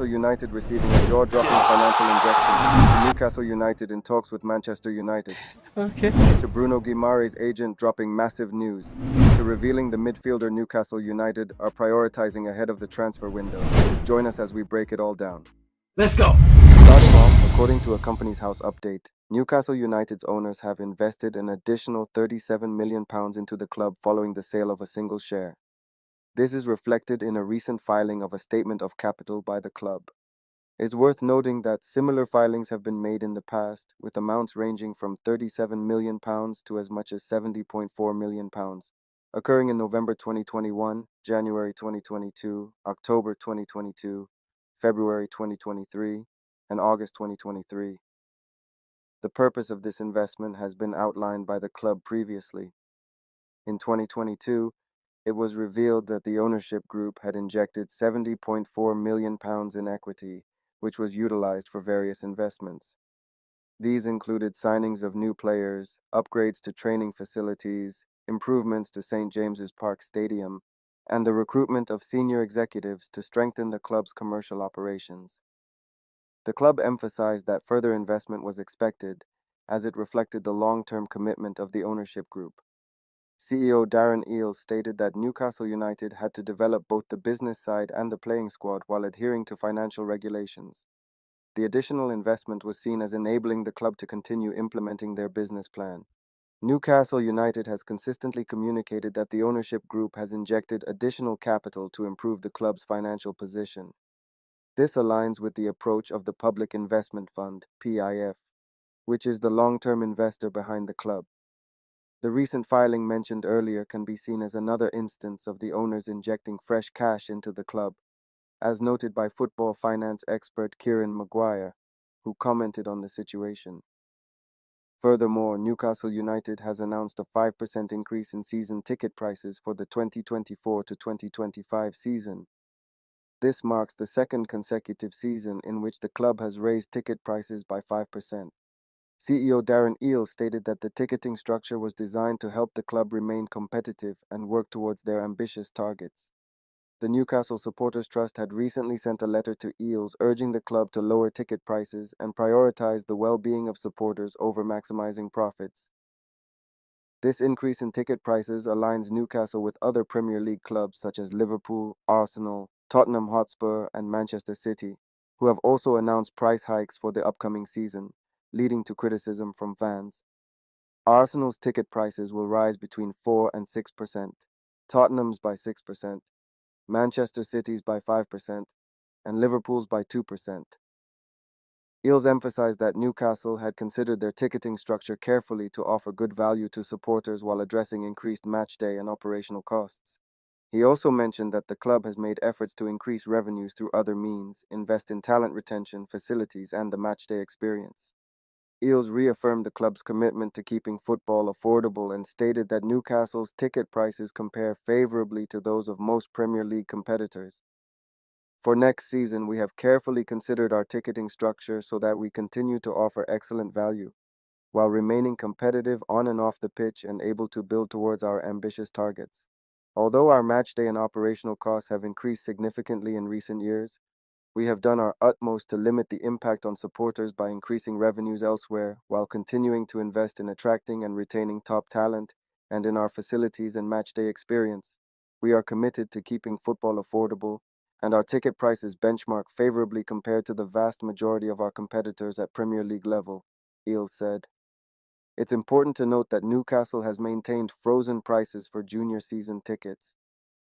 Newcastle United receiving a jaw-dropping financial injection, to Newcastle United in talks with Manchester United, Okay. to Bruno Guimaraes' agent dropping massive news, to revealing the midfielder Newcastle United are prioritizing ahead of the transfer window. Join us as we break it all down. Let's go. Starting off, according to a company's house update, Newcastle United's owners have invested an additional £37 million into the club following the sale of a single share. This is reflected in a recent filing of a statement of capital by the club. It's worth noting that similar filings have been made in the past, with amounts ranging from £37 million to as much as £70.4 million, occurring in November 2021, January 2022, October 2022, February 2023, and August 2023. The purpose of this investment has been outlined by the club previously. In 2022, it was revealed that the ownership group had injected £70.4 million in equity, which was utilized for various investments. These included signings of new players, upgrades to training facilities, improvements to St. James's Park Stadium, and the recruitment of senior executives to strengthen the club's commercial operations. The club emphasized that further investment was expected, as it reflected the long-term commitment of the ownership group. CEO Darren Eales stated that Newcastle United had to develop both the business side and the playing squad while adhering to financial regulations. The additional investment was seen as enabling the club to continue implementing their business plan. Newcastle United has consistently communicated that the ownership group has injected additional capital to improve the club's financial position. This aligns with the approach of the Public Investment Fund, PIF, which is the long-term investor behind the club. The recent filing mentioned earlier can be seen as another instance of the owners injecting fresh cash into the club, as noted by football finance expert Kieran Maguire, who commented on the situation. Furthermore, Newcastle United has announced a 5% increase in season ticket prices for the 2024 to 2025 season. This marks the second consecutive season in which the club has raised ticket prices by 5%. CEO Darren Eales stated that the ticketing structure was designed to help the club remain competitive and work towards their ambitious targets. The Newcastle Supporters Trust had recently sent a letter to Eales urging the club to lower ticket prices and prioritize the well-being of supporters over maximizing profits. This increase in ticket prices aligns Newcastle with other Premier League clubs such as Liverpool, Arsenal, Tottenham Hotspur, and Manchester City, who have also announced price hikes for the upcoming season, leading to criticism from fans. Arsenal's ticket prices will rise between 4 and 6%, Tottenham's by 6%, Manchester City's by 5%, and Liverpool's by 2%. Eales emphasized that Newcastle had considered their ticketing structure carefully to offer good value to supporters while addressing increased matchday and operational costs. He also mentioned that the club has made efforts to increase revenues through other means, invest in talent retention, facilities, and the matchday experience. Eales reaffirmed the club's commitment to keeping football affordable and stated that Newcastle's ticket prices compare favorably to those of most Premier League competitors. For next season, we have carefully considered our ticketing structure so that we continue to offer excellent value, while remaining competitive on and off the pitch and able to build towards our ambitious targets. Although our matchday and operational costs have increased significantly in recent years, we have done our utmost to limit the impact on supporters by increasing revenues elsewhere while continuing to invest in attracting and retaining top talent and in our facilities and matchday experience. We are committed to keeping football affordable, and our ticket prices benchmark favorably compared to the vast majority of our competitors at Premier League level, Eales said. It's important to note that Newcastle has maintained frozen prices for junior season tickets.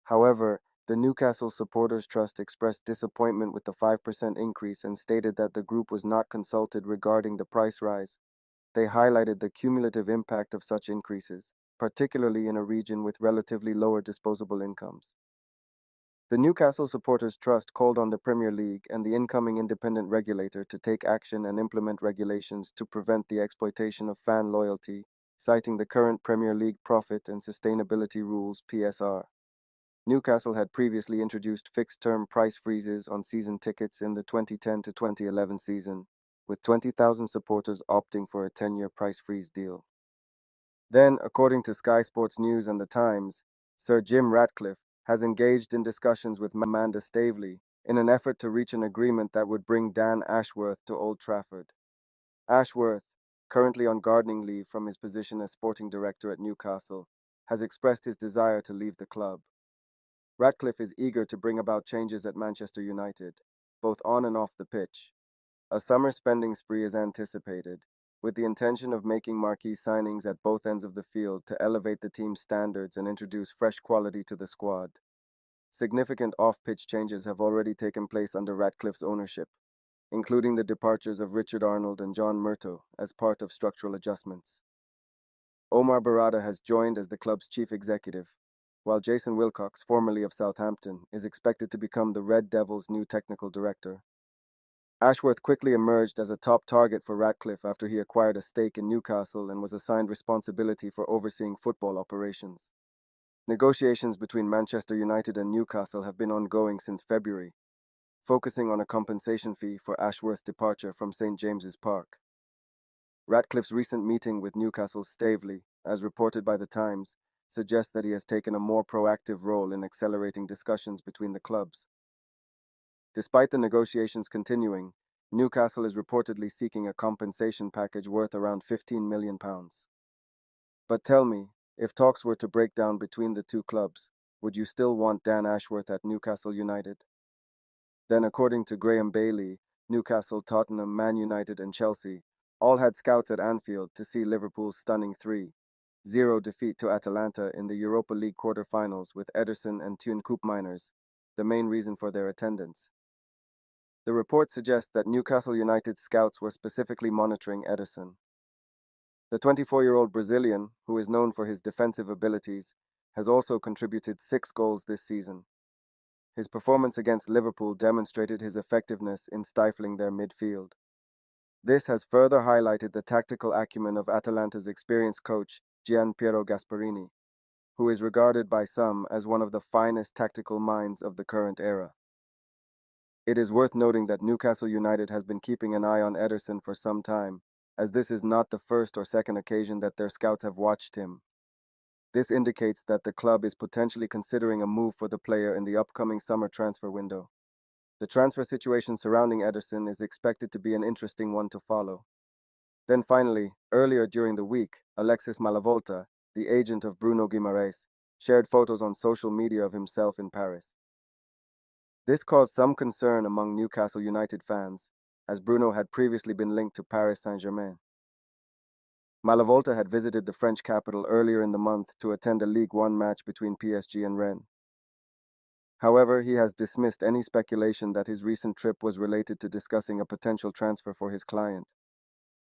However, the Newcastle Supporters Trust expressed disappointment with the 5% increase and stated that the group was not consulted regarding the price rise. They highlighted the cumulative impact of such increases, particularly in a region with relatively lower disposable incomes. The Newcastle Supporters Trust called on the Premier League and the incoming independent regulator to take action and implement regulations to prevent the exploitation of fan loyalty, citing the current Premier League Profit and Sustainability Rules (PSR). Newcastle had previously introduced fixed-term price freezes on season tickets in the 2010 to 2011 season, with 20,000 supporters opting for a 10-year price freeze deal. Then, according to Sky Sports News and The Times, Sir Jim Ratcliffe has engaged in discussions with Amanda Staveley, in an effort to reach an agreement that would bring Dan Ashworth to Old Trafford. Ashworth, currently on gardening leave from his position as sporting director at Newcastle, has expressed his desire to leave the club. Redcliff is eager to bring about changes at Manchester United, both on and off the pitch. A summer spending spree is anticipated, with the intention of making marquee signings at both ends of the field to elevate the team's standards and introduce fresh quality to the squad. Significant off-pitch changes have already taken place under Ratcliffe's ownership, including the departures of Richard Arnold and John Murtough as part of structural adjustments. Omar Barada has joined as the club's chief executive, while Jason Wilcox, formerly of Southampton, is expected to become the Red Devils' new technical director. Ashworth quickly emerged as a top target for Ratcliffe after he acquired a stake in Newcastle and was assigned responsibility for overseeing football operations. Negotiations between Manchester United and Newcastle have been ongoing since February, focusing on a compensation fee for Ashworth's departure from St James's Park. Ratcliffe's recent meeting with Newcastle's Staveley, as reported by The Times, suggests that he has taken a more proactive role in accelerating discussions between the clubs. Despite the negotiations continuing, Newcastle is reportedly seeking a compensation package worth around £15 million. But tell me, if talks were to break down between the two clubs, would you still want Dan Ashworth at Newcastle United? Then, according to Graham Bailey, Newcastle, Tottenham, Man United and Chelsea all had scouts at Anfield to see Liverpool's stunning 3-0 defeat to Atalanta in the Europa League quarter-finals, with Ederson and Toon Koopmeiners the main reason for their attendance. The report suggests that Newcastle United scouts were specifically monitoring Ederson. The 24-year-old Brazilian, who is known for his defensive abilities, has also contributed 6 goals this season. His performance against Liverpool demonstrated his effectiveness in stifling their midfield. This has further highlighted the tactical acumen of Atalanta's experienced coach, Gian Piero Gasperini, who is regarded by some as one of the finest tactical minds of the current era. It is worth noting that Newcastle United has been keeping an eye on Ederson for some time, as this is not the first or second occasion that their scouts have watched him. This indicates that the club is potentially considering a move for the player in the upcoming summer transfer window. The transfer situation surrounding Ederson is expected to be an interesting one to follow. Then finally, earlier during the week, Alexis Malavolta, the agent of Bruno Guimaraes, shared photos on social media of himself in Paris. This caused some concern among Newcastle United fans, as Bruno had previously been linked to Paris Saint-Germain. Malavolta had visited the French capital earlier in the month to attend a Ligue 1 match between PSG and Rennes. However, he has dismissed any speculation that his recent trip was related to discussing a potential transfer for his client.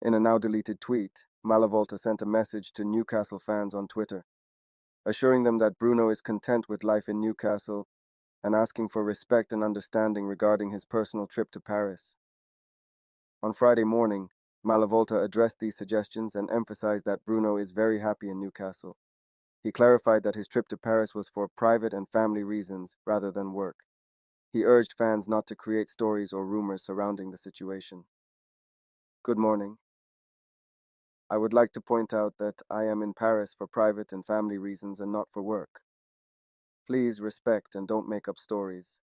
In a now-deleted tweet, Malavolta sent a message to Newcastle fans on Twitter, assuring them that Bruno is content with life in Newcastle and asking for respect and understanding regarding his personal trip to Paris. On Friday morning, Malavolta addressed these suggestions and emphasized that Bruno is very happy in Newcastle. He clarified that his trip to Paris was for private and family reasons rather than work. He urged fans not to create stories or rumors surrounding the situation. Good morning. I would like to point out that I am in Paris for private and family reasons and not for work. Please respect and don't make up stories.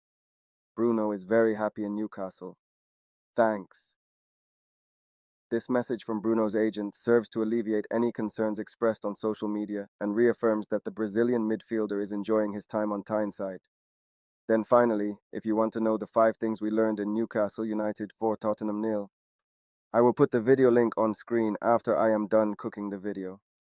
Bruno is very happy in Newcastle. Thanks. This message from Bruno's agent serves to alleviate any concerns expressed on social media and reaffirms that the Brazilian midfielder is enjoying his time on Tyneside. Then finally, if you want to know the 5 things we learned in Newcastle United 4 Tottenham 0, I will put the video link on screen after I am done cooking the video.